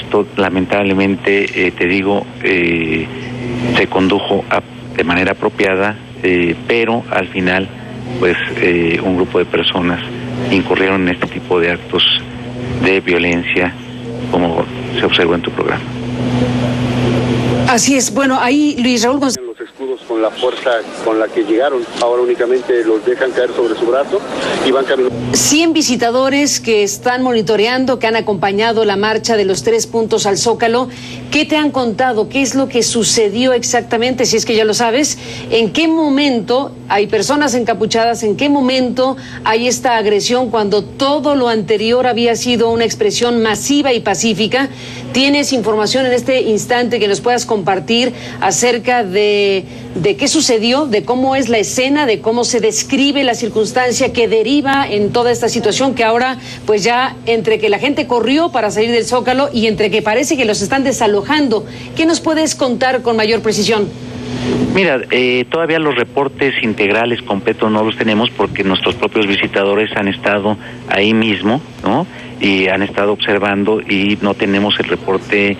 Esto lamentablemente, te digo, se condujo de manera apropiada, pero al final, pues un grupo de personas incurrieron en este tipo de actos de violencia, como se observó en tu programa. Así es. Bueno, ahí Luis Raúl González. Los escudos con la fuerza con la que llegaron, ahora únicamente los dejan caer sobre su brazo y van caminando. 100 visitadores que están monitoreando, que han acompañado la marcha de los 3 puntos al Zócalo. ¿Qué te han contado? ¿Qué es lo que sucedió exactamente? Si es que ya lo sabes, ¿en qué momento hay personas encapuchadas? ¿En qué momento hay esta agresión cuando todo lo anterior había sido una expresión masiva y pacífica? ¿Tienes información en este instante que nos puedas compartir acerca de qué sucedió, de cómo es la escena, de cómo se describe la circunstancia que deriva en toda esta situación que ahora, pues ya entre que la gente corrió para salir del Zócalo y entre que parece que los están desalojando? ¿Qué nos puedes contar con mayor precisión? Mira, todavía los reportes integrales completos no los tenemos porque nuestros propios visitadores han estado ahí mismo, ¿no? Y han estado observando y no tenemos el reporte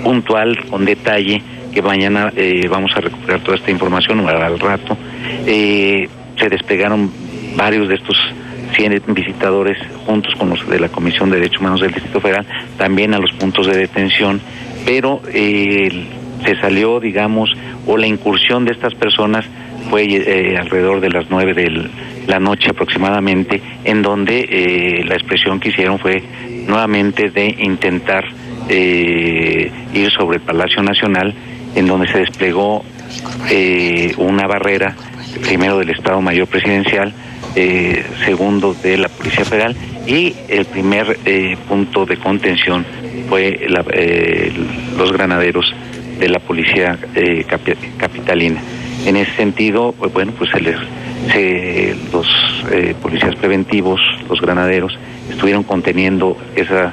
puntual, con detalle, que mañana vamos a recuperar toda esta información al rato. Se desplegaron varios de estos 100 visitadores juntos con los de la Comisión de Derechos Humanos del Distrito Federal, también a los puntos de detención, pero se salió, digamos, o la incursión de estas personas fue alrededor de las 9 de la noche aproximadamente, en donde la expresión que hicieron fue nuevamente de intentar ir sobre el Palacio Nacional, en donde se desplegó una barrera, primero del Estado Mayor Presidencial, segundo de la Policía Federal, y el primer punto de contención fue los granaderos de la Policía Capitalina. En ese sentido, bueno, pues los policías preventivos, los granaderos, estuvieron conteniendo esa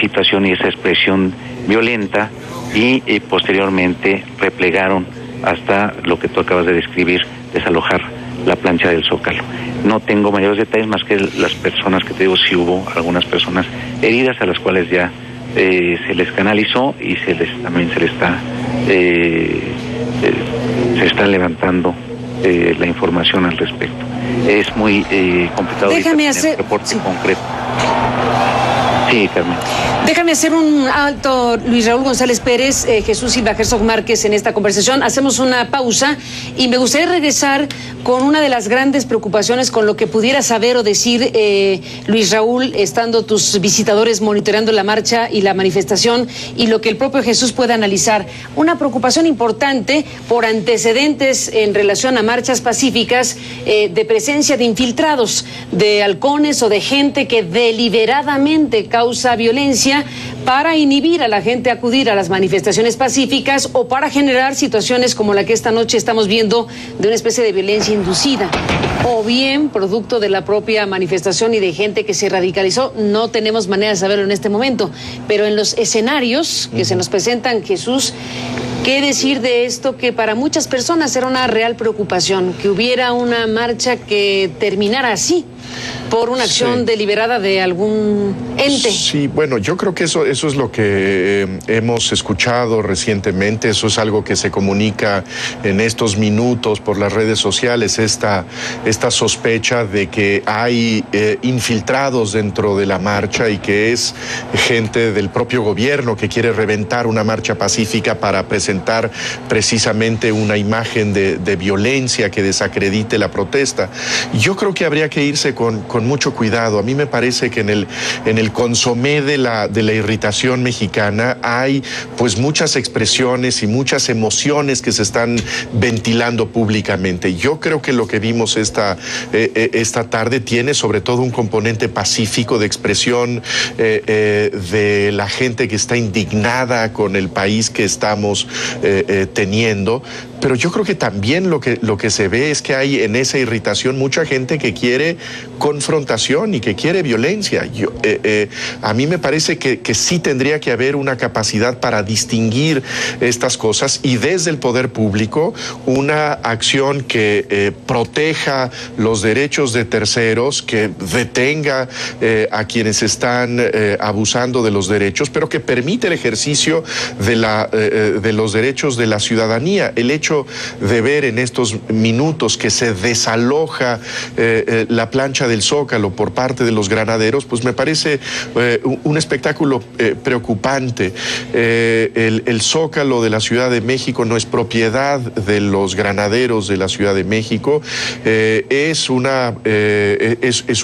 situación y esa expresión violenta y posteriormente replegaron hasta lo que tú acabas de describir, desalojar la plancha del Zócalo. No tengo mayores detalles más que las personas que te digo, sí hubo algunas personas heridas a las cuales ya se les canalizó y también se está levantando la información al respecto. Es muy complicado tener un reporte concreto. Sí, Carmen. Déjame hacer un alto, Luis Raúl González Pérez, Jesús Silva Herzog Márquez, en esta conversación. Hacemos una pausa y me gustaría regresar con una de las grandes preocupaciones, con lo que pudiera saber o decir Luis Raúl, estando tus visitadores monitoreando la marcha y la manifestación, y lo que el propio Jesús pueda analizar. Una preocupación importante por antecedentes en relación a marchas pacíficas, de presencia de infiltrados, de halcones o de gente que deliberadamente causa violencia para inhibir a la gente a acudir a las manifestaciones pacíficas o para generar situaciones como la que esta noche estamos viendo, de una especie de violencia inducida, o bien producto de la propia manifestación y de gente que se radicalizó. No tenemos manera de saberlo en este momento, pero en los escenarios que se nos presentan, Jesús, ¿qué decir de esto que para muchas personas era una real preocupación, que hubiera una marcha que terminara así, por una acción deliberada de algún ente? Sí, bueno, yo creo que eso es lo que hemos escuchado recientemente, eso es algo que se comunica en estos minutos por las redes sociales, esta sospecha de que hay infiltrados dentro de la marcha y que es gente del propio gobierno que quiere reventar una marcha pacífica para presentar precisamente una imagen de violencia que desacredite la protesta. Yo creo que habría que irse con mucho cuidado. A mí me parece que en el consomé de la irritación mexicana hay pues muchas expresiones y muchas emociones que se están ventilando públicamente. Yo creo que lo que vimos esta tarde tiene sobre todo un componente pacífico de expresión de la gente que está indignada con el país que estamos teniendo, pero yo creo que también lo que se ve es que hay en esa irritación mucha gente que quiere confrontación y que quiere violencia. A mí me parece que sí tendría que haber una capacidad para distinguir estas cosas y desde el poder público una acción que proteja los derechos de terceros, que detenga a quienes están abusando de los derechos, pero que permite el ejercicio de los derechos de la ciudadanía. El hecho de ver en estos minutos que se desaloja la plancha del Zócalo por parte de los granaderos, pues me parece un espectáculo preocupante. El Zócalo de la Ciudad de México no es propiedad de los granaderos de la Ciudad de México, es un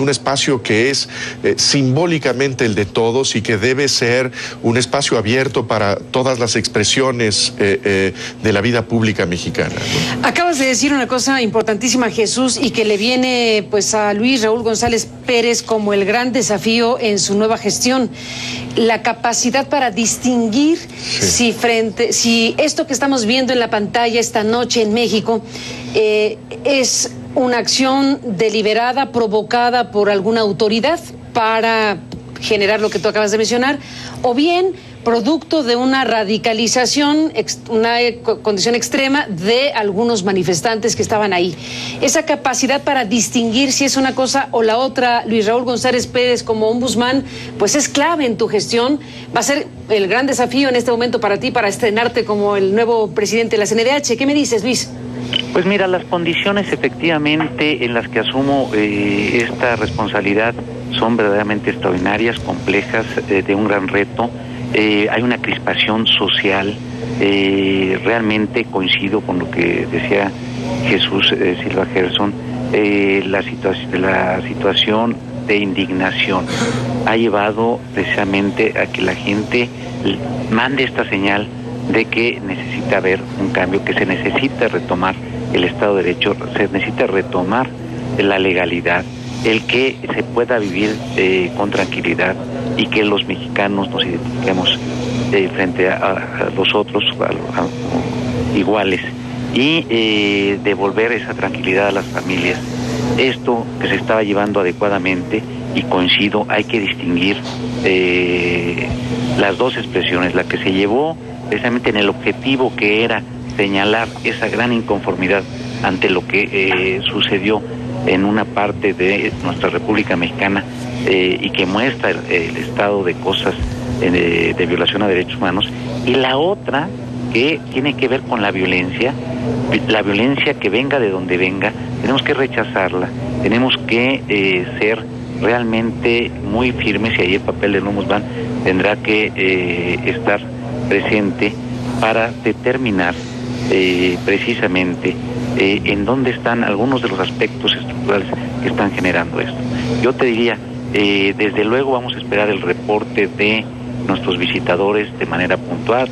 espacio que es simbólicamente el de todos y que debe ser un espacio abierto para todas las expresiones de la vida pública mexicana, ¿no? Acabas de decir una cosa importantísima, Jesús, y que le viene pues a Luis Raúl González Pérez como el gran desafío en su nueva gestión, la capacidad para distinguir si esto que estamos viendo en la pantalla esta noche en México es una acción deliberada, provocada por alguna autoridad para generar lo que tú acabas de mencionar, o bien producto de una radicalización, una condición extrema de algunos manifestantes que estaban ahí. Esa capacidad para distinguir si es una cosa o la otra, Luis Raúl González Pérez como ombudsman, pues es clave en tu gestión. Va a ser el gran desafío en este momento para ti, para estrenarte como el nuevo presidente de la CNDH. ¿Qué me dices, Luis? Pues mira, las condiciones efectivamente en las que asumo esta responsabilidad son verdaderamente extraordinarias, complejas, de un gran reto. Hay una crispación social, realmente coincido con lo que decía Jesús Silva Gerson, la situación de indignación ha llevado precisamente a que la gente mande esta señal de que necesita haber un cambio, que se necesita retomar el Estado de Derecho, se necesita retomar la legalidad, el que se pueda vivir con tranquilidad y que los mexicanos nos identifiquemos frente a los otros iguales y devolver esa tranquilidad a las familias. Esto que se estaba llevando adecuadamente, y coincido, hay que distinguir las dos expresiones, la que se llevó precisamente en el objetivo que era señalar esa gran inconformidad ante lo que sucedió en una parte de nuestra República Mexicana y que muestra el estado de cosas de violación a derechos humanos, y la otra que tiene que ver con la violencia que venga de donde venga, tenemos que rechazarla, tenemos que ser realmente muy firmes, y ahí el papel del ombudsman tendrá que estar presente para determinar precisamente en dónde están algunos de los aspectos estructurales que están generando esto. Yo te diría, desde luego vamos a esperar el reporte de nuestros visitadores de manera puntual,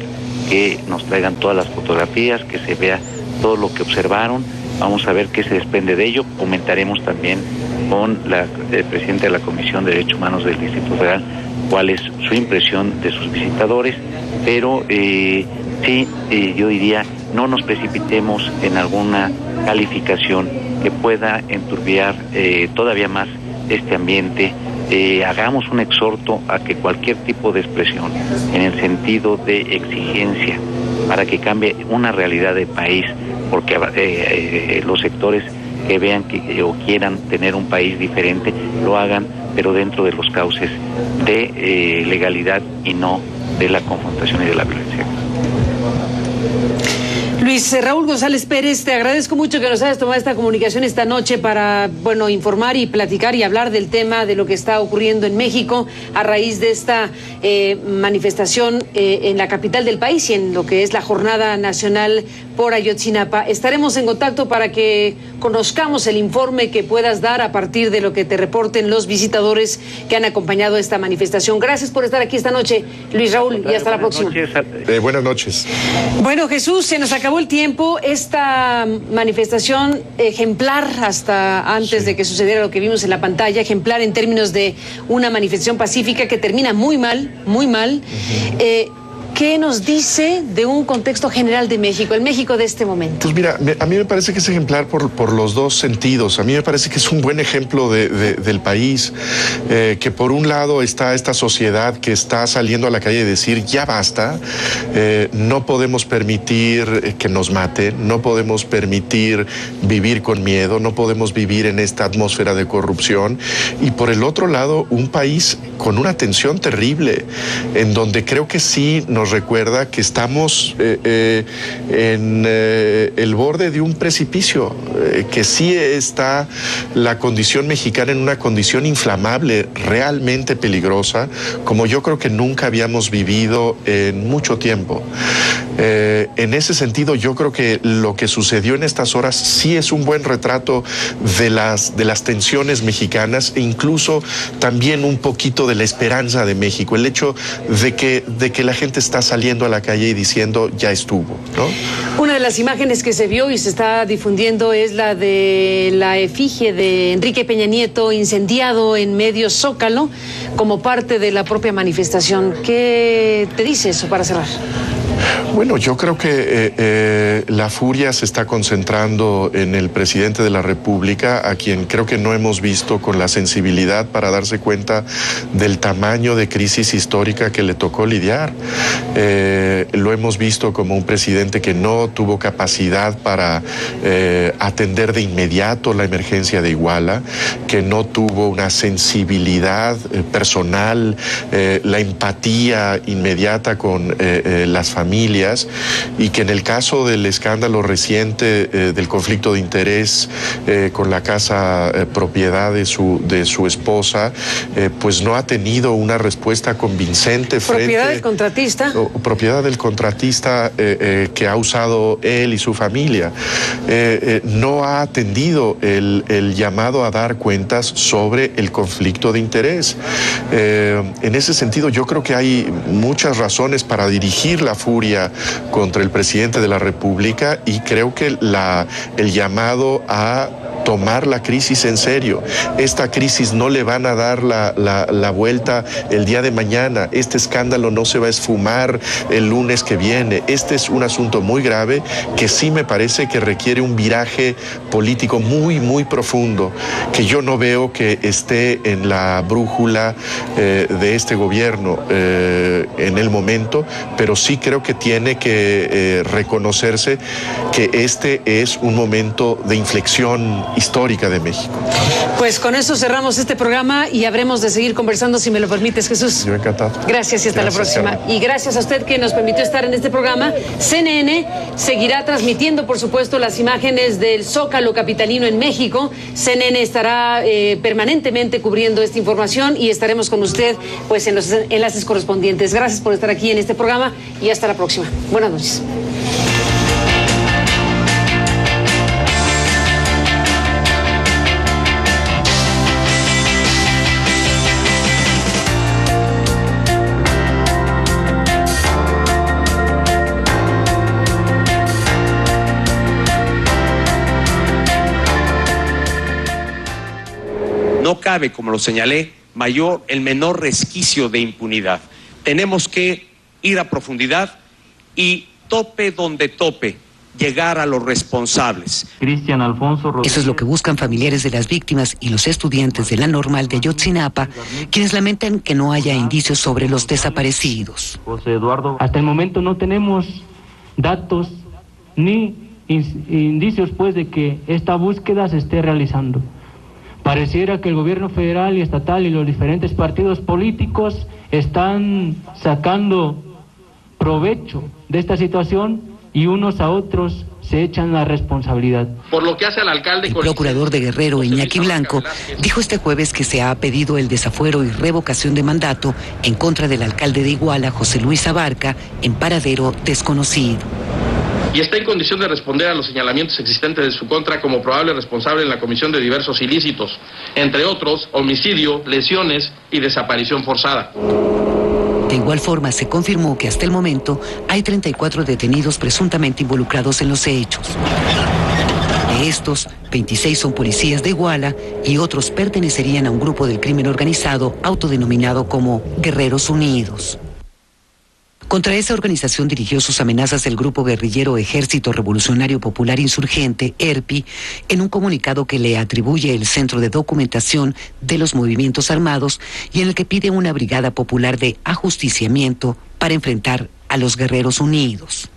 que nos traigan todas las fotografías, que se vea todo lo que observaron, vamos a ver qué se desprende de ello, comentaremos también con el presidente de la Comisión de Derechos Humanos del Distrito Federal cuál es su impresión de sus visitadores, pero yo diría, no nos precipitemos en alguna calificación que pueda enturbiar todavía más este ambiente. Hagamos un exhorto a que cualquier tipo de expresión en el sentido de exigencia para que cambie una realidad de país, porque los sectores que vean o quieran tener un país diferente lo hagan, pero dentro de los cauces de legalidad y no de la confrontación y de la violencia. Luis Raúl González Pérez, te agradezco mucho que nos hayas tomado esta comunicación esta noche para, informar y platicar y hablar del tema de lo que está ocurriendo en México a raíz de esta manifestación en la capital del país y en lo que es la Jornada Nacional por Ayotzinapa. Estaremos en contacto para que conozcamos el informe que puedas dar a partir de lo que te reporten los visitadores que han acompañado esta manifestación. Gracias por estar aquí esta noche, Luis Raúl, y hasta la próxima. Buenas noches. Bueno, Jesús, se nos acabó el tiempo. Esta manifestación ejemplar hasta antes de que sucediera lo que vimos en la pantalla, ejemplar en términos de una manifestación pacífica que termina muy mal, muy mal. ¿qué nos dice de un contexto general de México, el México de este momento? Pues mira, a mí me parece que es ejemplar por los dos sentidos. A mí me parece que es un buen ejemplo del país, que por un lado está esta sociedad que está saliendo a la calle y decir, ya basta, no podemos permitir que nos maten, no podemos permitir vivir con miedo, no podemos vivir en esta atmósfera de corrupción. Y por el otro lado, un país con una tensión terrible, en donde creo que sí nos recuerda que estamos en el borde de un precipicio, que sí está la condición mexicana en una condición inflamable, realmente peligrosa, como yo creo que nunca habíamos vivido en mucho tiempo. En ese sentido, yo creo que lo que sucedió en estas horas sí es un buen retrato de las tensiones mexicanas e incluso también un poquito de la esperanza de México, el hecho de que la gente está saliendo a la calle y diciendo ya estuvo, ¿no? Una de las imágenes que se vio y se está difundiendo es la de la efigie de Enrique Peña Nieto incendiado en medio Zócalo como parte de la propia manifestación. ¿Qué te dice eso para cerrar? Bueno, yo creo que la furia se está concentrando en el presidente de la República, a quien creo que no hemos visto con la sensibilidad para darse cuenta del tamaño de crisis histórica que le tocó lidiar. Lo hemos visto como un presidente que no tuvo capacidad para atender de inmediato la emergencia de Iguala, que no tuvo una sensibilidad personal, la empatía inmediata con las familias, y que en el caso del escándalo reciente del conflicto de interés con la casa propiedad de su esposa, pues no ha tenido una respuesta convincente frente... ¿Propiedad del contratista? Propiedad del contratista que ha usado él y su familia. No ha atendido el llamado a dar cuentas sobre el conflicto de interés. En ese sentido, yo creo que hay muchas razones para dirigir la furia contra el presidente de la República, y creo que el llamado a tomar la crisis en serio. Esta crisis no le van a dar la vuelta el día de mañana. Este escándalo no se va a esfumar el lunes que viene. Este es un asunto muy grave que sí me parece que requiere un viraje político muy, muy profundo, que yo no veo que esté en la brújula de este gobierno en el momento, pero sí creo que tiene que reconocerse que este es un momento de inflexión histórica de México. Pues con eso cerramos este programa y habremos de seguir conversando, si me lo permites, Jesús. Yo encantado. Gracias y hasta la próxima. Carmen. Y gracias a usted que nos permitió estar en este programa. CNN seguirá transmitiendo, por supuesto, las imágenes del Zócalo capitalino en México. CNN estará permanentemente cubriendo esta información y estaremos con usted pues en los enlaces correspondientes. Gracias por estar aquí en este programa y hasta la próxima. Buenas noches. No cabe, como lo señalé, el menor resquicio de impunidad. Tenemos que ir a profundidad y tope donde tope, llegar a los responsables. Cristian Alfonso Rodríguez. Eso es lo que buscan familiares de las víctimas y los estudiantes de la Normal de Ayotzinapa, quienes lamentan que no haya indicios sobre los desaparecidos. José Eduardo. Hasta el momento no tenemos datos ni indicios pues de que esta búsqueda se esté realizando. Pareciera que el gobierno federal y estatal y los diferentes partidos políticos están sacando provecho de esta situación y unos a otros se echan la responsabilidad. Por lo que hace al alcalde... El procurador de Guerrero, Iñaki Blanco, dijo este jueves que se ha pedido el desafuero y revocación de mandato en contra del alcalde de Iguala, José Luis Abarca, en paradero desconocido. Y está en condición de responder a los señalamientos existentes de su contra como probable responsable en la comisión de diversos ilícitos, entre otros, homicidio, lesiones y desaparición forzada. De igual forma, se confirmó que hasta el momento hay 34 detenidos presuntamente involucrados en los hechos. De estos, 26 son policías de Iguala y otros pertenecerían a un grupo del crimen organizado autodenominado como Guerreros Unidos. Contra esa organización dirigió sus amenazas el grupo guerrillero Ejército Revolucionario Popular Insurgente, ERPI, en un comunicado que le atribuye el Centro de Documentación de los Movimientos Armados y en el que pide una brigada popular de ajusticiamiento para enfrentar a los Guerreros Unidos.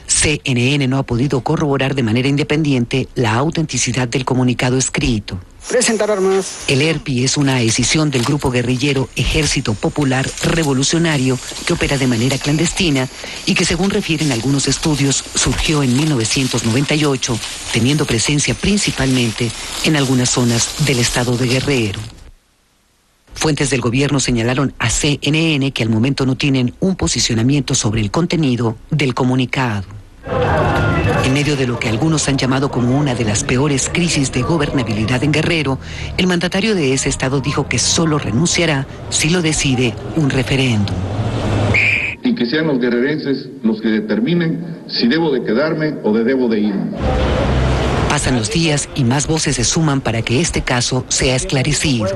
CNN no ha podido corroborar de manera independiente la autenticidad del comunicado escrito. Presentar armas. El ERPI es una escisión del grupo guerrillero Ejército Popular Revolucionario que opera de manera clandestina y que, según refieren algunos estudios, surgió en 1998, teniendo presencia principalmente en algunas zonas del estado de Guerrero. Fuentes del gobierno señalaron a CNN que al momento no tienen un posicionamiento sobre el contenido del comunicado. En medio de lo que algunos han llamado como una de las peores crisis de gobernabilidad en Guerrero, el mandatario de ese estado dijo que solo renunciará si lo decide un referéndum. Y que sean los guerrerenses los que determinen si debo de quedarme o debo de irme. Pasan los días y más voces se suman para que este caso sea esclarecido.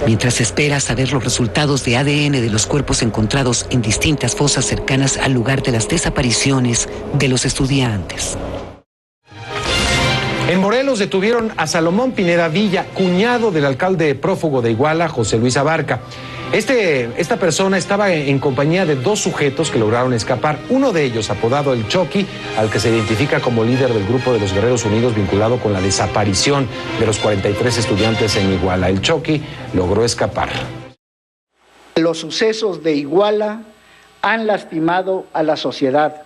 Mientras se espera saber los resultados de ADN de los cuerpos encontrados en distintas fosas cercanas al lugar de las desapariciones de los estudiantes. En Morelos detuvieron a Salomón Pineda Villa, cuñado del alcalde prófugo de Iguala, José Luis Abarca. Esta persona estaba en compañía de dos sujetos que lograron escapar. Uno de ellos, apodado El Choqui, al que se identifica como líder del grupo de los Guerreros Unidos vinculado con la desaparición de los 43 estudiantes en Iguala. El Choqui logró escapar. Los sucesos de Iguala han lastimado a la sociedad,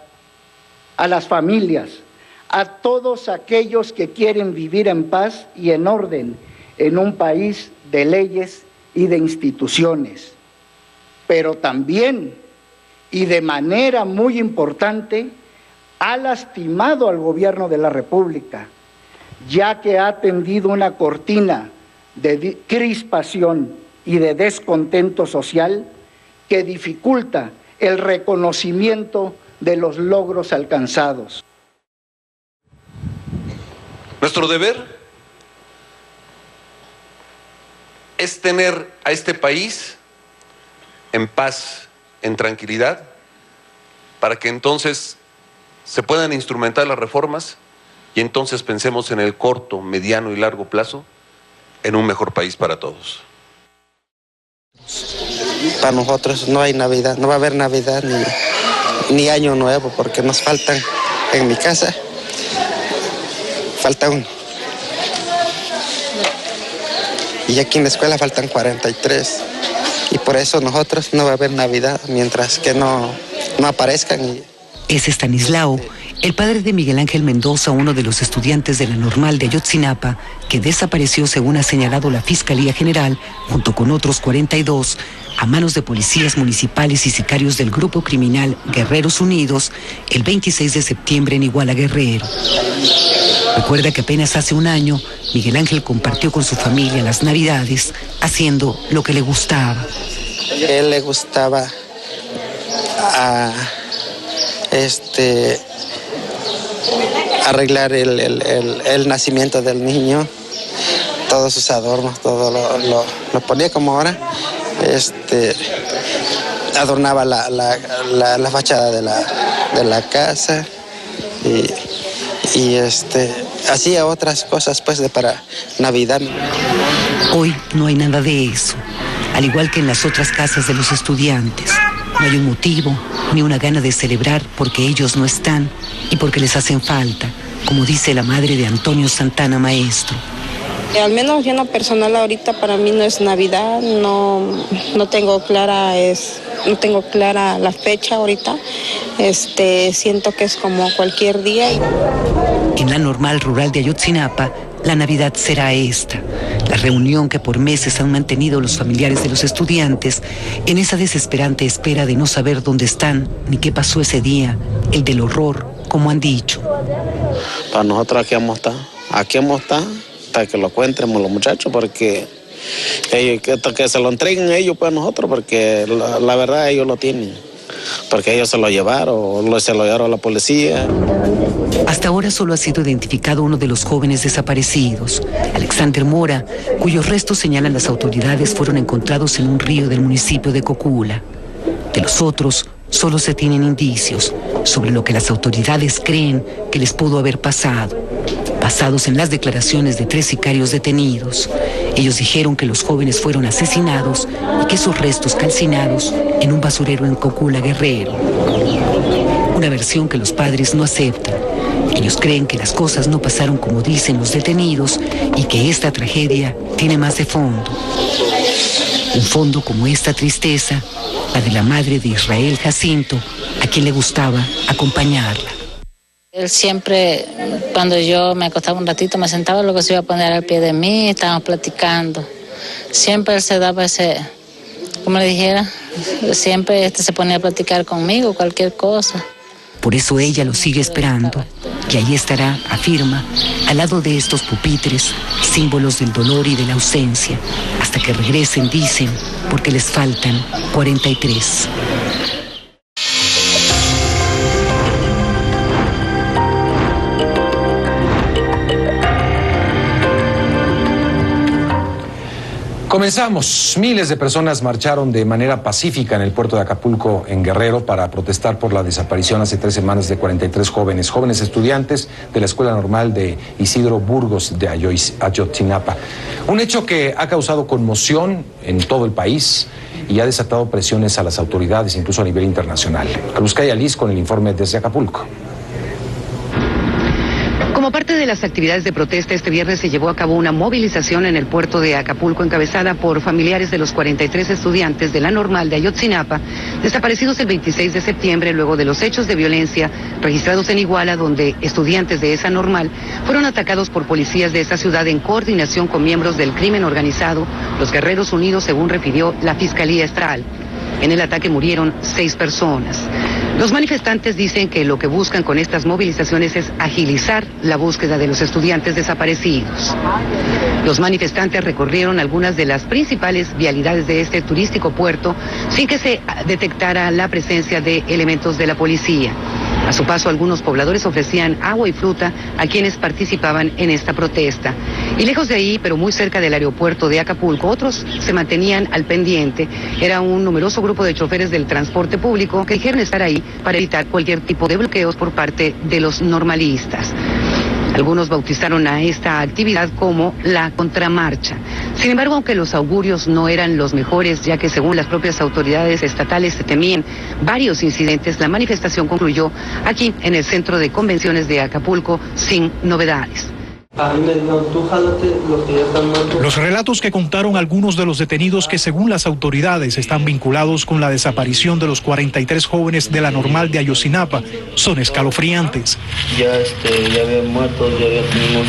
a las familias, a todos aquellos que quieren vivir en paz y en orden en un país de leyes y de instituciones, pero también, y de manera muy importante, ha lastimado al gobierno de la República, ya que ha tendido una cortina de crispación y de descontento social que dificulta el reconocimiento de los logros alcanzados. Nuestro deber es tener a este país en paz, en tranquilidad, para que entonces se puedan instrumentar las reformas y entonces pensemos en el corto, mediano y largo plazo en un mejor país para todos. Para nosotros no hay Navidad, no va a haber Navidad ni Año Nuevo, porque nos faltan en mi casa, falta uno. Y aquí en la escuela faltan 43. Y por eso nosotros no va a haber Navidad mientras que no aparezcan. Es Estanislao, el padre de Miguel Ángel Mendoza, uno de los estudiantes de la Normal de Ayotzinapa, que desapareció, según ha señalado la Fiscalía General, junto con otros 42, a manos de policías municipales y sicarios del grupo criminal Guerreros Unidos, el 26 de septiembre en Iguala, Guerrero. Recuerda que apenas hace un año, Miguel Ángel compartió con su familia las Navidades haciendo lo que le gustaba. A él le gustaba arreglar el nacimiento del niño, todos sus adornos, todo lo ponía como ahora, adornaba la fachada de la casa y hacía otras cosas pues para Navidad. Hoy no hay nada de eso, al igual que en las otras casas de los estudiantes. No hay un motivo ni una gana de celebrar porque ellos no están y porque les hacen falta, como dice la madre de Antonio Santana, maestro. Al menos yo en lo personal ahorita para mí no es Navidad, no tengo clara la fecha ahorita. Siento que es como cualquier día. En la Normal rural de Ayotzinapa, la Navidad será esta, la reunión que por meses han mantenido los familiares de los estudiantes en esa desesperante espera de no saber dónde están ni qué pasó ese día, el del horror, como han dicho. Para nosotros aquí vamos a estar hasta que lo encuentremos los muchachos, porque hasta que se lo entreguen ellos pues a nosotros, porque la verdad ellos lo tienen, porque ellos se lo llevaron o se lo llevaron a la policía. Hasta ahora solo ha sido identificado uno de los jóvenes desaparecidos, Alexander Mora, cuyos restos, señalan las autoridades, fueron encontrados en un río del municipio de Cocula. De los otros, solo se tienen indicios sobre lo que las autoridades creen que les pudo haber pasado, basados en las declaraciones de 3 sicarios detenidos. Ellos dijeron que los jóvenes fueron asesinados y que sus restos calcinados en un basurero en Cocula, Guerrero. Una versión que los padres no aceptan. Ellos creen que las cosas no pasaron como dicen los detenidos y que esta tragedia tiene más de fondo. Un fondo como esta tristeza, la de la madre de Israel Jacinto, a quien le gustaba acompañarla. Él siempre, cuando yo me acostaba un ratito, me sentaba, luego se iba a poner al pie de mí, estábamos platicando. Siempre él se daba ese, como le dijera, siempre se ponía a platicar conmigo, cualquier cosa. Por eso ella lo sigue esperando, y ahí estará, afirma, al lado de estos pupitres, símbolos del dolor y de la ausencia, hasta que regresen, dicen, porque les faltan 43. Comenzamos. Miles de personas marcharon de manera pacífica en el puerto de Acapulco, en Guerrero, para protestar por la desaparición hace 3 semanas de 43 jóvenes estudiantes de la Escuela Normal de Isidro Burgos de Ayotzinapa. Un hecho que ha causado conmoción en todo el país y ha desatado presiones a las autoridades, incluso a nivel internacional. Aluskaya Liz con el informe desde Acapulco. Como parte de las actividades de protesta, este viernes se llevó a cabo una movilización en el puerto de Acapulco encabezada por familiares de los 43 estudiantes de la Normal de Ayotzinapa, desaparecidos el 26 de septiembre luego de los hechos de violencia registrados en Iguala, donde estudiantes de esa Normal fueron atacados por policías de esa ciudad en coordinación con miembros del crimen organizado, los Guerreros Unidos, según refirió la Fiscalía Estatal. En el ataque murieron 6 personas. Los manifestantes dicen que lo que buscan con estas movilizaciones es agilizar la búsqueda de los estudiantes desaparecidos. Los manifestantes recorrieron algunas de las principales vialidades de este turístico puerto sin que se detectara la presencia de elementos de la policía. A su paso, algunos pobladores ofrecían agua y fruta a quienes participaban en esta protesta. Y lejos de ahí, pero muy cerca del aeropuerto de Acapulco, otros se mantenían al pendiente. Era un numeroso grupo de choferes del transporte público que dijeron estar ahí para evitar cualquier tipo de bloqueos por parte de los normalistas. Algunos bautizaron a esta actividad como la contramarcha. Sin embargo, aunque los augurios no eran los mejores, ya que según las propias autoridades estatales se temían varios incidentes, la manifestación concluyó aquí en el Centro de Convenciones de Acapulco sin novedades. Los relatos que contaron algunos de los detenidos que según las autoridades están vinculados con la desaparición de los 43 jóvenes de la Normal de Ayotzinapa son escalofriantes. Ya había muertos, ya tenemos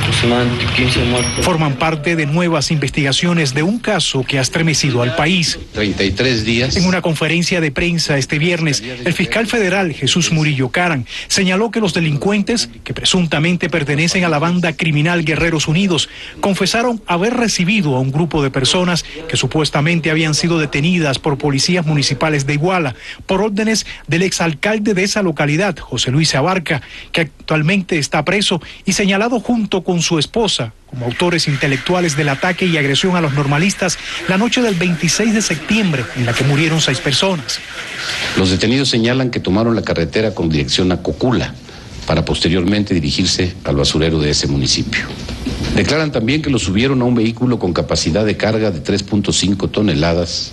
aproximadamente 15 muertos. Forman parte de nuevas investigaciones de un caso que ha estremecido al país. 33 días. En una conferencia de prensa este viernes, el fiscal federal Jesús Murillo Caram señaló que los delincuentes, que presuntamente pertenecen a la banda criminal Guerreros Unidos, confesaron haber recibido a un grupo de personas que supuestamente habían sido detenidas por policías municipales de Iguala por órdenes del exalcalde de esa localidad, José Luis Abarca, que actualmente está preso y señalado junto con su esposa como autores intelectuales del ataque y agresión a los normalistas la noche del 26 de septiembre, en la que murieron 6 personas. Los detenidos señalan que tomaron la carretera con dirección a Cocula, para posteriormente dirigirse al basurero de ese municipio. Declaran también que los subieron a un vehículo con capacidad de carga de 3.5 toneladas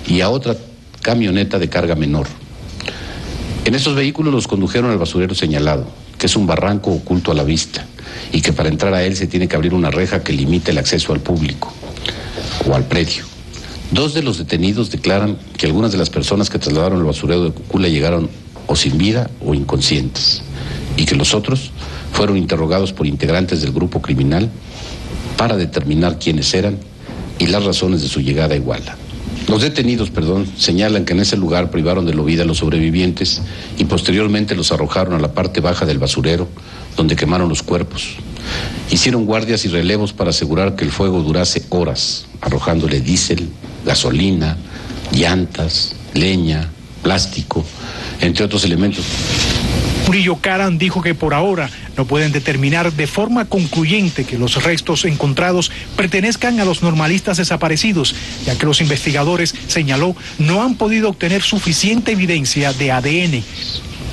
y a otra camioneta de carga menor. En esos vehículos los condujeron al basurero señalado, que es un barranco oculto a la vista, y que para entrar a él se tiene que abrir una reja que limite el acceso al público o al predio. 2 de los detenidos declaran que algunas de las personas que trasladaron al basurero de Cocula llegaron o sin vida o inconscientes, y que los otros fueron interrogados por integrantes del grupo criminal para determinar quiénes eran y las razones de su llegada a Iguala. Los detenidos, señalan que en ese lugar privaron de la vida a los sobrevivientes y posteriormente los arrojaron a la parte baja del basurero, donde quemaron los cuerpos. Hicieron guardias y relevos para asegurar que el fuego durase horas, arrojándole diésel, gasolina, llantas, leña, plástico, entre otros elementos. Murillo Caram dijo que por ahora no pueden determinar de forma concluyente que los restos encontrados pertenezcan a los normalistas desaparecidos, ya que los investigadores, señaló, no han podido obtener suficiente evidencia de ADN.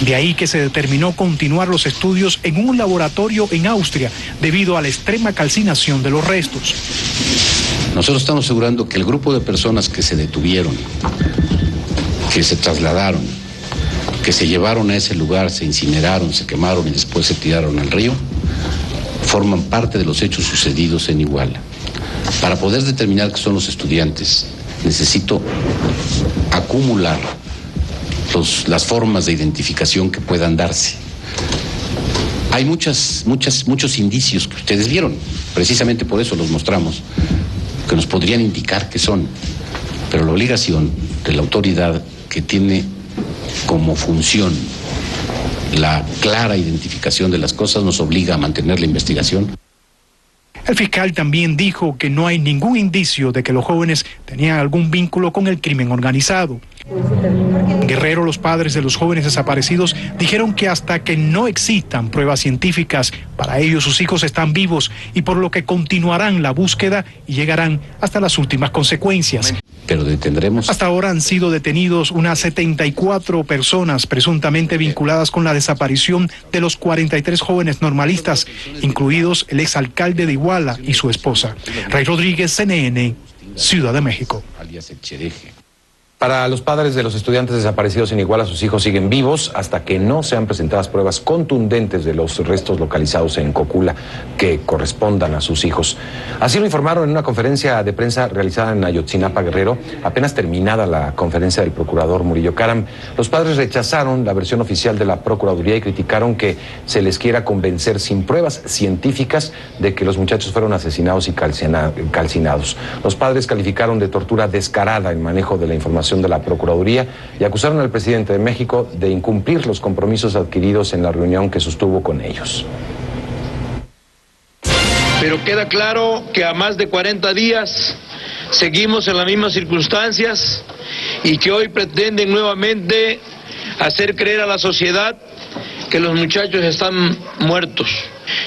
De ahí que se determinó continuar los estudios en un laboratorio en Austria debido a la extrema calcinación de los restos. Nosotros estamos asegurando que el grupo de personas que se detuvieron, que se trasladaron, que se llevaron a ese lugar, se incineraron, se quemaron y después se tiraron al río, forman parte de los hechos sucedidos en Iguala. Para poder determinar que son los estudiantes, necesito acumular las formas de identificación que puedan darse. Hay muchos indicios que ustedes vieron, precisamente por eso los mostramos, que nos podrían indicar que son, pero la obligación de la autoridad que tiene como función la clara identificación de las cosas nos obliga a mantener la investigación. El fiscal también dijo que no hay ningún indicio de que los jóvenes tenían algún vínculo con el crimen organizado. En Guerrero, los padres de los jóvenes desaparecidos dijeron que hasta que no existan pruebas científicas, para ellos sus hijos están vivos y por lo que continuarán la búsqueda y llegarán hasta las últimas consecuencias. Pero detendremos. Hasta ahora han sido detenidos unas 74 personas presuntamente vinculadas con la desaparición de los 43 jóvenes normalistas, incluidos el exalcalde de Iguala y su esposa. Ray Rodríguez, CNN, Ciudad de México. Para los padres de los estudiantes desaparecidos en Iguala, sus hijos siguen vivos hasta que no sean presentadas pruebas contundentes de los restos localizados en Cocula que correspondan a sus hijos. Así lo informaron en una conferencia de prensa realizada en Ayotzinapa, Guerrero, apenas terminada la conferencia del procurador Murillo Karam. Los padres rechazaron la versión oficial de la Procuraduría y criticaron que se les quiera convencer sin pruebas científicas de que los muchachos fueron asesinados y calcinados. Los padres calificaron de tortura descarada el manejo de la información de la Procuraduría y acusaron al presidente de México de incumplir los compromisos adquiridos en la reunión que sostuvo con ellos. Pero queda claro que a más de 40 días seguimos en las mismas circunstancias y que hoy pretenden nuevamente hacer creer a la sociedad que los muchachos están muertos.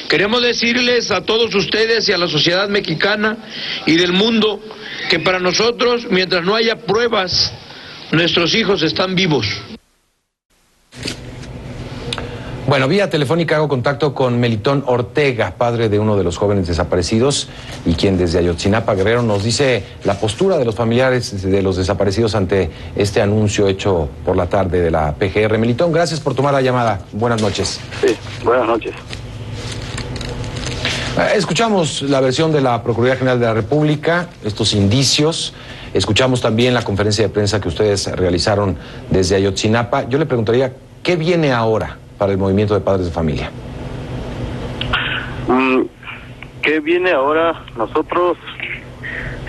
Queremos decirles a todos ustedes y a la sociedad mexicana y del mundo que para nosotros, mientras no haya pruebas, nuestros hijos están vivos. Bueno, vía telefónica hago contacto con Melitón Ortega, padre de uno de los jóvenes desaparecidos y quien desde Ayotzinapa, Guerrero, nos dice la postura de los familiares de los desaparecidos ante este anuncio hecho por la tarde de la PGR. Melitón, gracias por tomar la llamada. Buenas noches. Sí, buenas noches. Escuchamos la versión de la Procuraduría General de la República, estos indicios. Escuchamos también la conferencia de prensa que ustedes realizaron desde Ayotzinapa. Yo le preguntaría, ¿qué viene ahora para el movimiento de padres de familia? ¿Qué viene ahora? Nosotros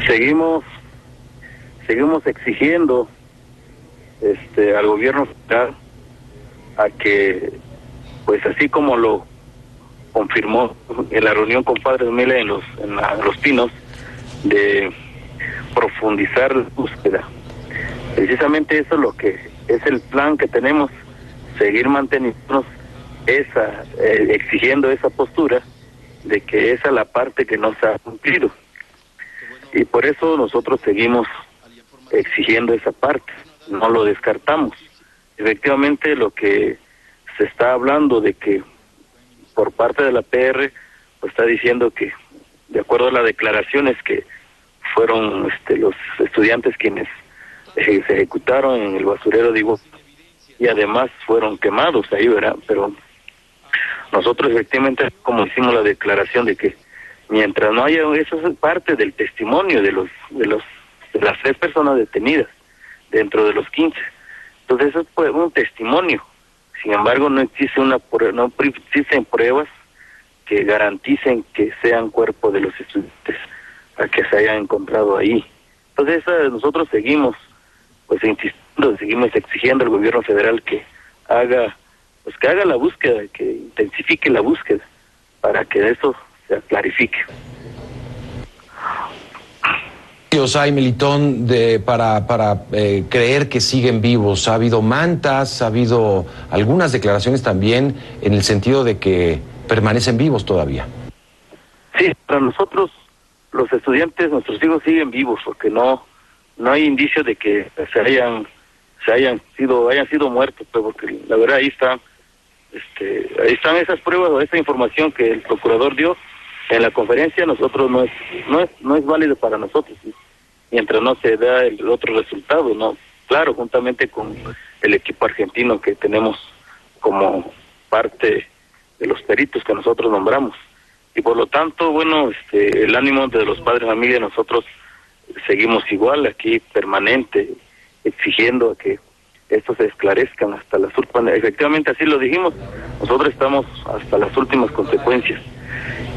seguimos exigiendo al gobierno federal a que, pues así como lo confirmó en la reunión con Padres de Familia en Los Pinos, de profundizar la búsqueda. Precisamente eso es lo que es el plan que tenemos, seguir manteniéndonos exigiendo esa postura de que esa es la parte que no se ha cumplido. Y por eso nosotros seguimos exigiendo esa parte, no lo descartamos. Efectivamente, lo que se está hablando de que por parte de la PR, pues está diciendo que, de acuerdo a las declaraciones que fueron los estudiantes quienes se ejecutaron en el basurero de Iguala, y además fueron quemados ahí, ¿verdad? Pero nosotros efectivamente, como hicimos la declaración de que mientras no haya, eso es parte del testimonio de las 3 personas detenidas dentro de los 15. Entonces eso es un testimonio. Sin embargo, no existen pruebas que garanticen que sean cuerpos de los estudiantes a que se hayan encontrado ahí. Entonces nosotros seguimos insistiendo, seguimos exigiendo al gobierno federal que haga la búsqueda, que intensifique la búsqueda para que eso se clarifique. Hay, Melitón, para creer que siguen vivos? Ha habido mantas, ha habido algunas declaraciones también en el sentido de que permanecen vivos todavía. Sí, para nosotros, los estudiantes, nuestros hijos siguen vivos, porque no hay indicio de que hayan sido muertos, pues, porque la verdad ahí están esas pruebas o esa información que el procurador dio en la conferencia. Nosotros no es válido para nosotros, ¿sí? Mientras no se da el otro resultado, ¿no? Claro, juntamente con el equipo argentino que tenemos como parte de los peritos que nosotros nombramos. Y por lo tanto, bueno, el ánimo de los padres de familia, nosotros seguimos igual aquí, permanente, exigiendo que esto se esclarezcan hasta las últimas. Efectivamente, así lo dijimos, nosotros estamos hasta las últimas consecuencias,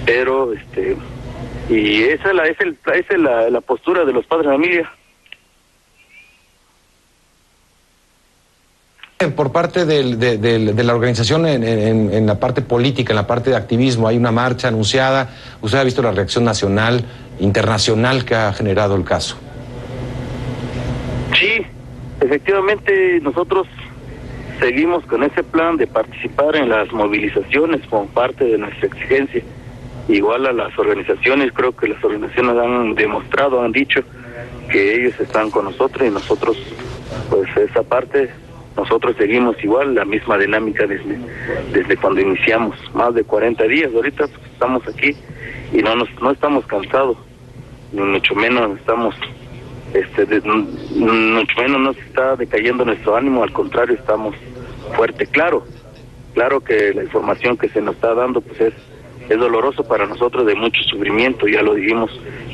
pero y esa es la postura de los padres de familia. Por parte de la organización en la parte política, en la parte de activismo, hay una marcha anunciada. ¿Usted ha visto la reacción nacional, internacional que ha generado el caso? Sí, efectivamente nosotros seguimos con ese plan de participar en las movilizaciones como parte de nuestra exigencia. Igual a las organizaciones, creo que las organizaciones han demostrado, han dicho que ellos están con nosotros, y nosotros, pues esa parte, nosotros seguimos igual, la misma dinámica desde cuando iniciamos, más de 40 días, ahorita estamos aquí y no estamos cansados, ni mucho menos estamos, mucho menos nos está decayendo nuestro ánimo, al contrario, estamos fuerte. Claro que la información que se nos está dando pues es doloroso para nosotros, de mucho sufrimiento, ya lo dijimos,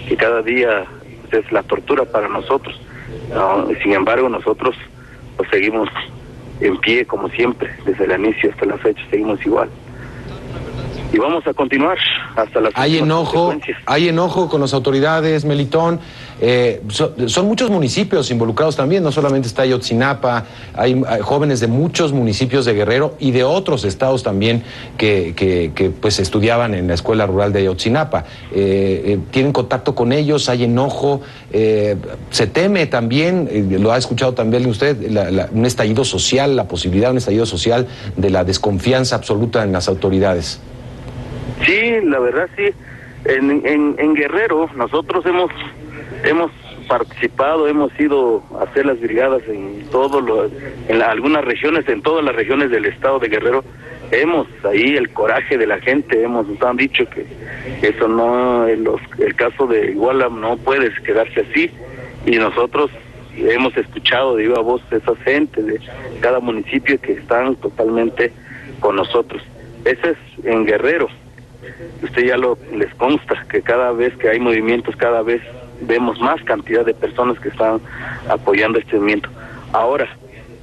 que cada día es la tortura para nosotros, ¿no? Sin embargo, nosotros pues seguimos en pie como siempre, desde el inicio hasta la fecha, seguimos igual. Y vamos a continuar hasta las últimas consecuencias. Hay enojo con las autoridades, Melitón. Son muchos municipios involucrados también, no solamente está Ayotzinapa, hay jóvenes de muchos municipios de Guerrero y de otros estados también que pues estudiaban en la escuela rural de Ayotzinapa. ¿Tienen contacto con ellos? ¿Hay enojo? ¿Se teme también, lo ha escuchado también usted, un estallido social, la posibilidad de un estallido social de la desconfianza absoluta en las autoridades? Sí, la verdad sí. En Guerrero nosotros hemos participado, hemos ido a hacer las brigadas en algunas regiones, en todas las regiones del estado de Guerrero. Hemos ahí el coraje de la gente, nos han dicho que eso no, el caso de Iguala no puede quedarse así, y nosotros hemos escuchado de viva voz a esa gente de cada municipio que están totalmente con nosotros. Ese es en Guerrero. Usted ya les consta que cada vez que hay movimientos, cada vez vemos más cantidad de personas que están apoyando este movimiento. Ahora,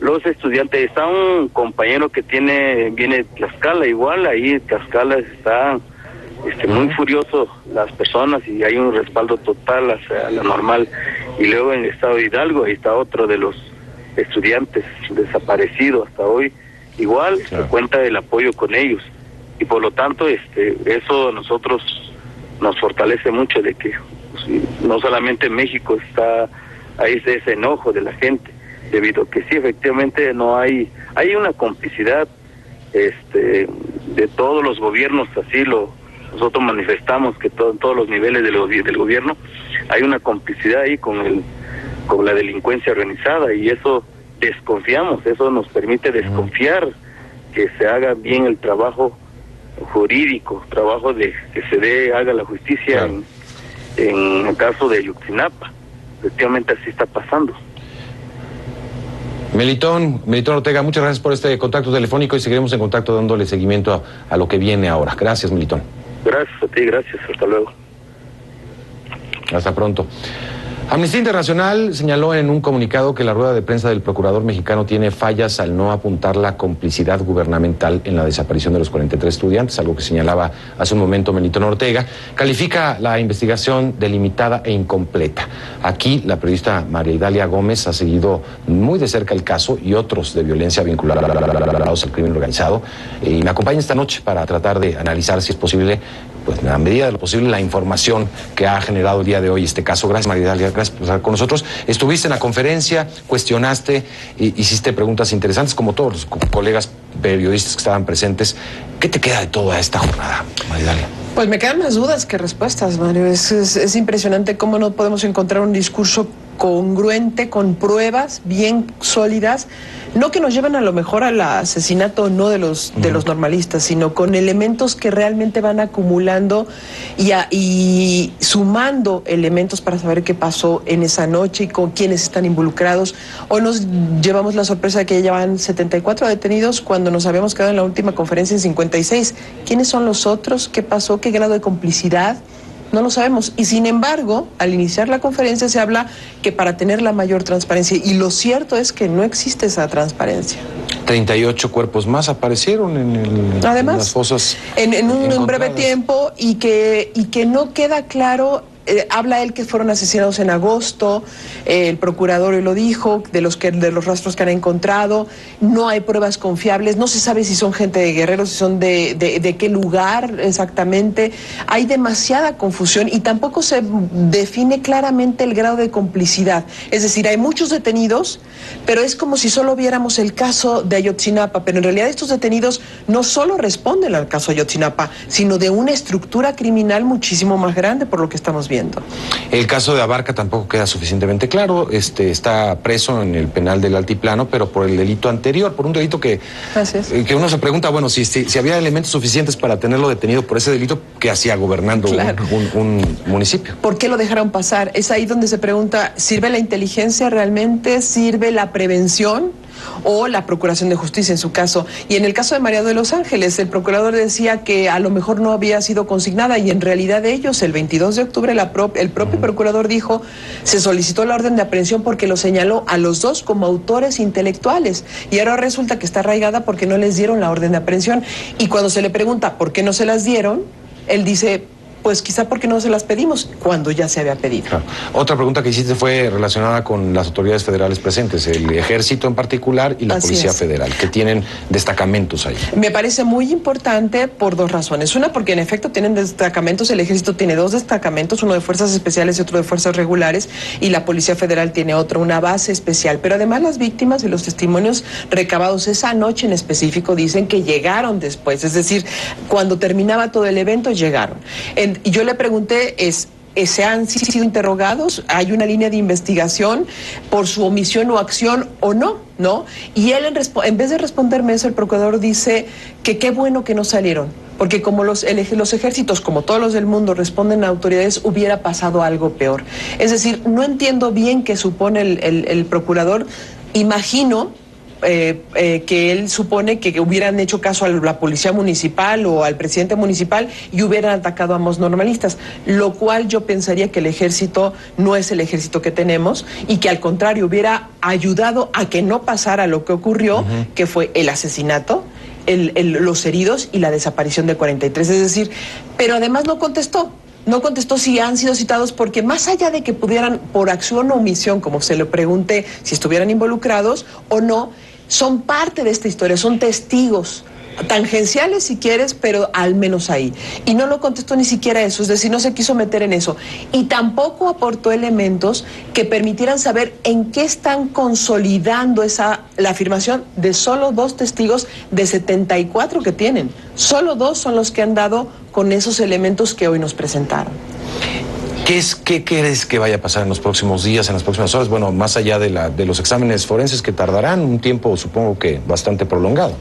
los estudiantes, está un compañero que viene de Tlaxcala, igual ahí en Tlaxcala están muy furiosos las personas y hay un respaldo total hacia la normal. Y luego en el estado de Hidalgo, ahí está otro de los estudiantes desaparecido hasta hoy, igual se cuenta el apoyo con ellos. Y por lo tanto, eso a nosotros nos fortalece mucho, de que no solamente en México está ahí ese enojo de la gente, debido a que sí, efectivamente no hay una complicidad de todos los gobiernos, así nosotros manifestamos que en todos los niveles del gobierno hay una complicidad ahí con la delincuencia organizada, y eso desconfiamos, eso nos permite desconfiar que se haga bien el trabajo jurídico, trabajo de que haga la justicia en el caso de Ayotzinapa. Efectivamente así está pasando. Melitón Ortega, muchas gracias por este contacto telefónico y seguiremos en contacto dándole seguimiento a lo que viene ahora. Gracias, Melitón. Gracias a ti, gracias, hasta luego. Hasta pronto. Amnistía Internacional señaló en un comunicado que la rueda de prensa del procurador mexicano tiene fallas al no apuntar la complicidad gubernamental en la desaparición de los 43 estudiantes, algo que señalaba hace un momento Melitón Ortega. Califica la investigación de limitada e incompleta. Aquí la periodista María Idalia Gómez ha seguido muy de cerca el caso y otros de violencia vinculados al crimen organizado, y me acompaña esta noche para tratar de analizar si es posible, pues en la medida de lo posible, la información que ha generado el día de hoy este caso. Gracias, María Idalia, gracias por estar con nosotros. Estuviste en la conferencia, cuestionaste, hiciste preguntas interesantes, como todos los colegas periodistas que estaban presentes. ¿Qué te queda de toda esta jornada, Maridalia? Pues me quedan más dudas que respuestas, Mario. Es impresionante cómo no podemos encontrar un discurso congruente, con pruebas bien sólidas, no que nos lleven a lo mejor al asesinato no de los normalistas, sino con elementos que realmente van acumulando y sumando elementos para saber qué pasó en esa noche y con quiénes están involucrados. Hoy nos llevamos la sorpresa de que ya van 74 detenidos cuando nos habíamos quedado en la última conferencia en 56. ¿Quiénes son los otros? ¿Qué pasó? ¿Qué grado de complicidad? No lo sabemos. Y sin embargo, al iniciar la conferencia se habla que para tener la mayor transparencia, y lo cierto es que no existe esa transparencia. 38 cuerpos más aparecieron en las fosas. En un breve tiempo y que no queda claro. Habla él que fueron asesinados en agosto, el procurador lo dijo, de los rastros que han encontrado, no hay pruebas confiables, no se sabe si son gente de Guerrero, si son de qué lugar exactamente, hay demasiada confusión y tampoco se define claramente el grado de complicidad, es decir, hay muchos detenidos, pero es como si solo viéramos el caso de Ayotzinapa, pero en realidad estos detenidos no solo responden al caso Ayotzinapa, sino de una estructura criminal muchísimo más grande por lo que estamos viendo. El caso de Abarca tampoco queda suficientemente claro. Está preso en el penal del Altiplano, pero por el delito anterior, por un delito que uno se pregunta, bueno, si había elementos suficientes para tenerlo detenido por ese delito, ¿qué hacía gobernando un municipio? ¿Por qué lo dejaron pasar? Es ahí donde se pregunta, ¿sirve la inteligencia realmente? ¿Sirve la prevención? O la Procuración de Justicia en su caso. Y en el caso de María de los Ángeles, el procurador decía que a lo mejor no había sido consignada y en realidad ellos, el 22 de octubre, el propio procurador dijo, se solicitó la orden de aprehensión porque lo señaló a los dos como autores intelectuales y ahora resulta que está arraigada porque no les dieron la orden de aprehensión y cuando se le pregunta por qué no se las dieron, él dice, pues quizá porque no se las pedimos cuando ya se había pedido. Claro. Otra pregunta que hiciste fue relacionada con las autoridades federales presentes, el ejército en particular y la Policía Federal, que tienen destacamentos ahí. Me parece muy importante por dos razones. Una, porque en efecto tienen destacamentos, el ejército tiene dos destacamentos, uno de fuerzas especiales y otro de fuerzas regulares, y la Policía Federal tiene otro, una base especial. Pero además las víctimas y los testimonios recabados esa noche en específico dicen que llegaron después, es decir, cuando terminaba todo el evento llegaron. Y yo le pregunté, ¿se han sido interrogados? ¿Hay una línea de investigación por su omisión o acción o no? ¿No? Y él, en vez de responderme eso, el procurador dice que qué bueno que no salieron, porque como los ejércitos, como todos los del mundo, responden a autoridades, hubiera pasado algo peor. Es decir, no entiendo bien qué supone el procurador, imagino que él supone que hubieran hecho caso a la policía municipal o al presidente municipal y hubieran atacado a ambos normalistas, lo cual yo pensaría que el ejército no es el ejército que tenemos y que al contrario hubiera ayudado a que no pasara lo que ocurrió, que fue el asesinato, los heridos y la desaparición de 43, es decir, pero además no contestó si han sido citados, porque más allá de que pudieran, por acción o omisión, como se le pregunte, si estuvieran involucrados o no, son parte de esta historia, son testigos tangenciales si quieres, pero al menos ahí. Y no lo contestó ni siquiera eso, es decir, no se quiso meter en eso. Y tampoco aportó elementos que permitieran saber en qué están consolidando la afirmación de solo 2 testigos de 74 que tienen. Solo 2 son los que han dado con esos elementos que hoy nos presentaron. ¿Qué crees que vaya a pasar en los próximos días, en las próximas horas? Bueno, más allá de los exámenes forenses que tardarán un tiempo, supongo que bastante prolongado.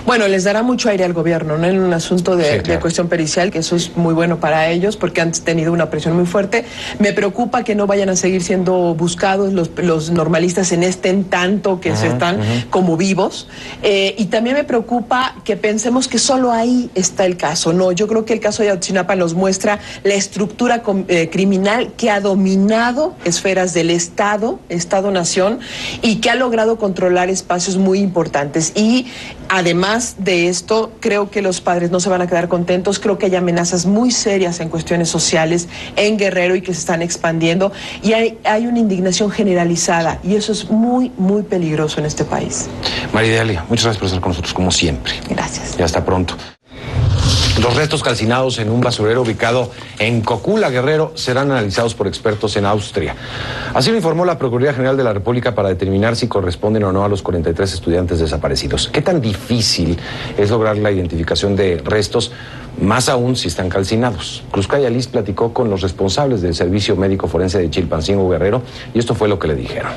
Bueno, les dará mucho aire al gobierno, ¿no? En un asunto de cuestión pericial, que eso es muy bueno para ellos, porque han tenido una presión muy fuerte. Me preocupa que no vayan a seguir siendo buscados los normalistas en tanto que se están como vivos. Y también me preocupa que pensemos que solo ahí está el caso. No, yo creo que el caso de Ayotzinapa nos muestra la estructura criminal que ha dominado esferas del Estado-Nación y que ha logrado controlar espacios muy importantes. Y además de esto, creo que los padres no se van a quedar contentos, creo que hay amenazas muy serias en cuestiones sociales en Guerrero y que se están expandiendo y hay una indignación generalizada y eso es muy, muy peligroso en este país. Maridalia, muchas gracias por estar con nosotros como siempre. Gracias. Y hasta pronto. Los restos calcinados en un basurero ubicado en Cocula, Guerrero, serán analizados por expertos en Austria. Así lo informó la Procuraduría General de la República para determinar si corresponden o no a los 43 estudiantes desaparecidos. ¿Qué tan difícil es lograr la identificación de restos, más aún si están calcinados? Cruzcaya Liz platicó con los responsables del Servicio Médico Forense de Chilpancingo, Guerrero, y esto fue lo que le dijeron.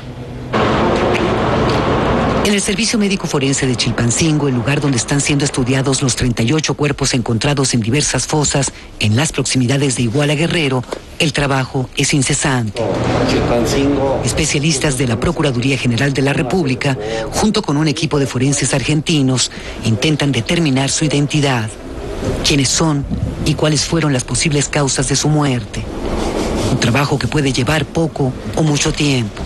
En el Servicio Médico Forense de Chilpancingo, el lugar donde están siendo estudiados los 38 cuerpos encontrados en diversas fosas en las proximidades de Iguala, Guerrero, el trabajo es incesante. Especialistas de la Procuraduría General de la República, junto con un equipo de forenses argentinos, intentan determinar su identidad, quiénes son y cuáles fueron las posibles causas de su muerte. Un trabajo que puede llevar poco o mucho tiempo.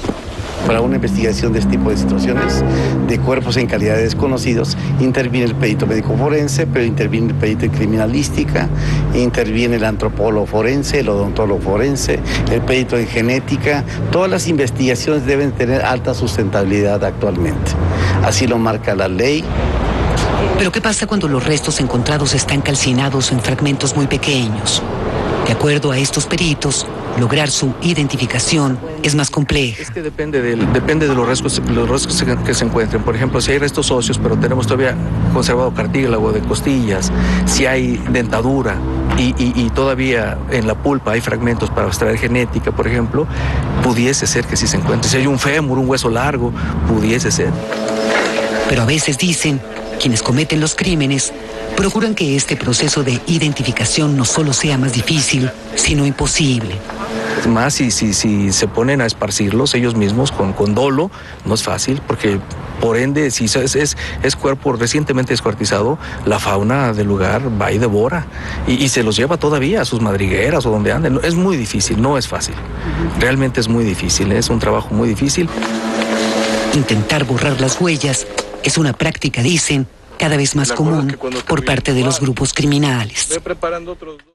Para una investigación de este tipo de situaciones, de cuerpos en calidad de desconocidos, interviene el perito médico forense, pero interviene el perito en criminalística, interviene el antropólogo forense, el odontólogo forense, el perito en genética. Todas las investigaciones deben tener alta sustentabilidad actualmente. Así lo marca la ley. Pero ¿qué pasa cuando los restos encontrados están calcinados en fragmentos muy pequeños? De acuerdo a estos peritos, lograr su identificación es más complejo. Es que depende de los restos que se encuentren. Por ejemplo, si hay restos óseos, pero tenemos todavía conservado cartílago de costillas, si hay dentadura y todavía en la pulpa hay fragmentos para extraer genética, por ejemplo, pudiese ser que sí se encuentre. Si hay un fémur, un hueso largo, pudiese ser. Pero a veces dicen, quienes cometen los crímenes procuran que este proceso de identificación no solo sea más difícil, sino imposible. Más si se ponen a esparcirlos ellos mismos con dolo, no es fácil, porque por ende, si es cuerpo recientemente descuartizado, la fauna del lugar va y devora y se los lleva todavía a sus madrigueras o donde anden. Es muy difícil, no es fácil. Realmente es muy difícil, es un trabajo muy difícil. Intentar borrar las huellas es una práctica, dicen, cada vez más común por parte de los grupos criminales.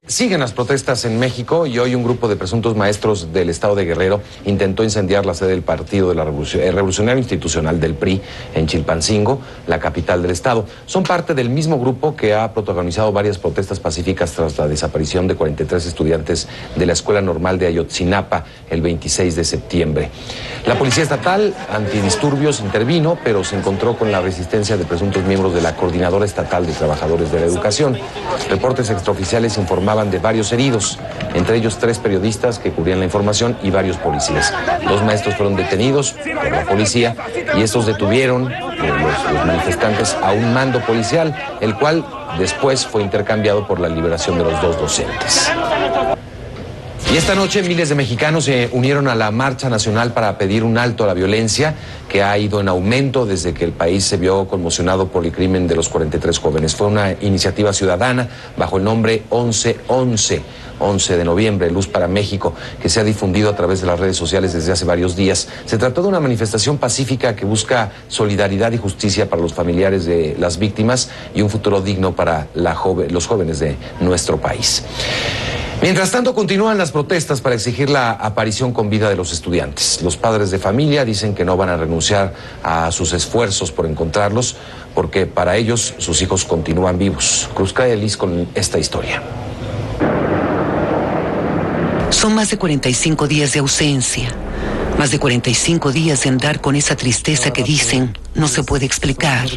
Siguen las protestas en México y hoy un grupo de presuntos maestros del estado de Guerrero intentó incendiar la sede del Partido de la Revolucionario Institucional del PRI en Chilpancingo, la capital del estado. Son parte del mismo grupo que ha protagonizado varias protestas pacíficas tras la desaparición de 43 estudiantes de la Escuela Normal de Ayotzinapa el 26 de septiembre. La Policía Estatal Antidisturbios intervino, pero se encontró con la resistencia de presuntos miembros de la Coordinadora Estatal de Trabajadores de la Educación. Reportes extraoficiales informaban de varios heridos, entre ellos 3 periodistas que cubrían la información y varios policías. 2 maestros fueron detenidos por la policía y estos detuvieron los manifestantes a un mando policial, el cual después fue intercambiado por la liberación de los 2 docentes. Y esta noche miles de mexicanos se unieron a la Marcha Nacional para pedir un alto a la violencia que ha ido en aumento desde que el país se vio conmocionado por el crimen de los 43 jóvenes. Fue una iniciativa ciudadana bajo el nombre 1111, 11 de noviembre, Luz para México, que se ha difundido a través de las redes sociales desde hace varios días. Se trató de una manifestación pacífica que busca solidaridad y justicia para los familiares de las víctimas y un futuro digno para los jóvenes de nuestro país. Mientras tanto, continúan las protestas para exigir la aparición con vida de los estudiantes. Los padres de familia dicen que no van a renunciar a sus esfuerzos por encontrarlos, porque para ellos sus hijos continúan vivos. Cruzcaya Liz con esta historia. Son más de 45 días de ausencia, más de 45 días de andar con esa tristeza que dicen no se puede explicar.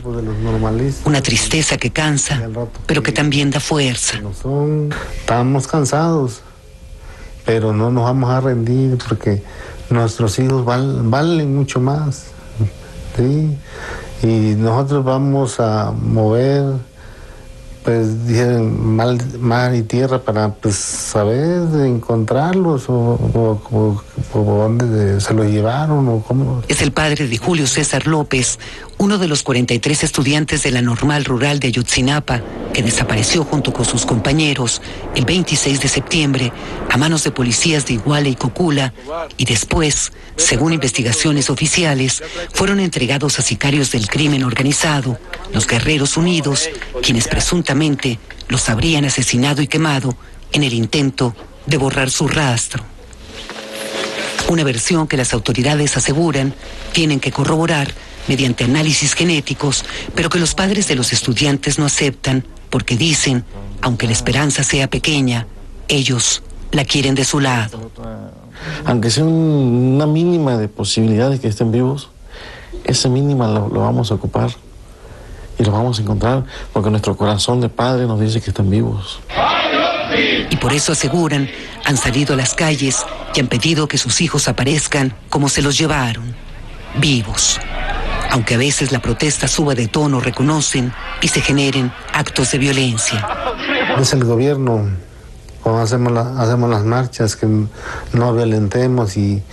Una tristeza que cansa, pero que también da fuerza. Estamos cansados, pero no nos vamos a rendir porque nuestros hijos valen mucho más, ¿sí? Y nosotros vamos a mover, pues dijeron, mar y tierra para pues saber de encontrarlos o dónde se los llevaron o cómo. Es el padre de Julio César López, uno de los 43 estudiantes de la Normal Rural de Ayotzinapa, que desapareció junto con sus compañeros el 26 de septiembre a manos de policías de Iguala y Cocula y después, según investigaciones oficiales, fueron entregados a sicarios del crimen organizado, los Guerreros Unidos, quienes presuntamente los habrían asesinado y quemado en el intento de borrar su rastro. Una versión que las autoridades aseguran tienen que corroborar mediante análisis genéticos, pero que los padres de los estudiantes no aceptan porque dicen, aunque la esperanza sea pequeña, ellos la quieren de su lado. Aunque sea una mínima de posibilidades que estén vivos, esa mínima lo vamos a ocupar y lo vamos a encontrar, porque nuestro corazón de padre nos dice que están vivos. Y por eso aseguran, han salido a las calles y han pedido que sus hijos aparezcan como se los llevaron, vivos. Aunque a veces la protesta suba de tono, reconocen y se generen actos de violencia. Es el gobierno, cuando hacemos las marchas, que no violentemos y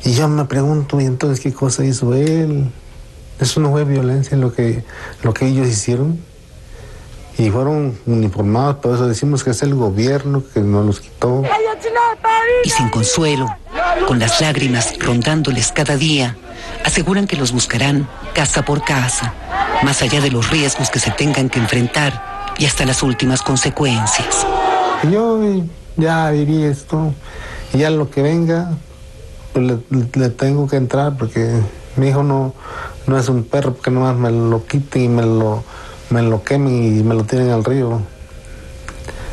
yo me pregunto, ¿y entonces qué cosa hizo él? Eso no fue violencia lo que ellos hicieron. Y fueron uniformados, por eso decimos que es el gobierno que nos los quitó. Y sin consuelo, con las lágrimas rondándoles cada día, aseguran que los buscarán casa por casa, más allá de los riesgos que se tengan que enfrentar y hasta las últimas consecuencias. Yo ya viví esto, y ya lo que venga, pues le tengo que entrar, porque mi hijo no es un perro que nomás me lo quiten y me lo quemen y me lo tiren al río.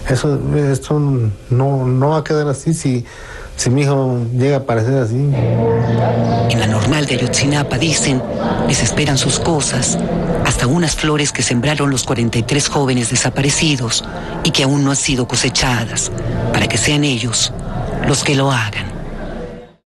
Esto no va a quedar así si mi hijo llega a aparecer así. En la Normal de Ayotzinapa, dicen, les esperan sus cosas, hasta unas flores que sembraron los 43 jóvenes desaparecidos y que aún no han sido cosechadas, para que sean ellos los que lo hagan.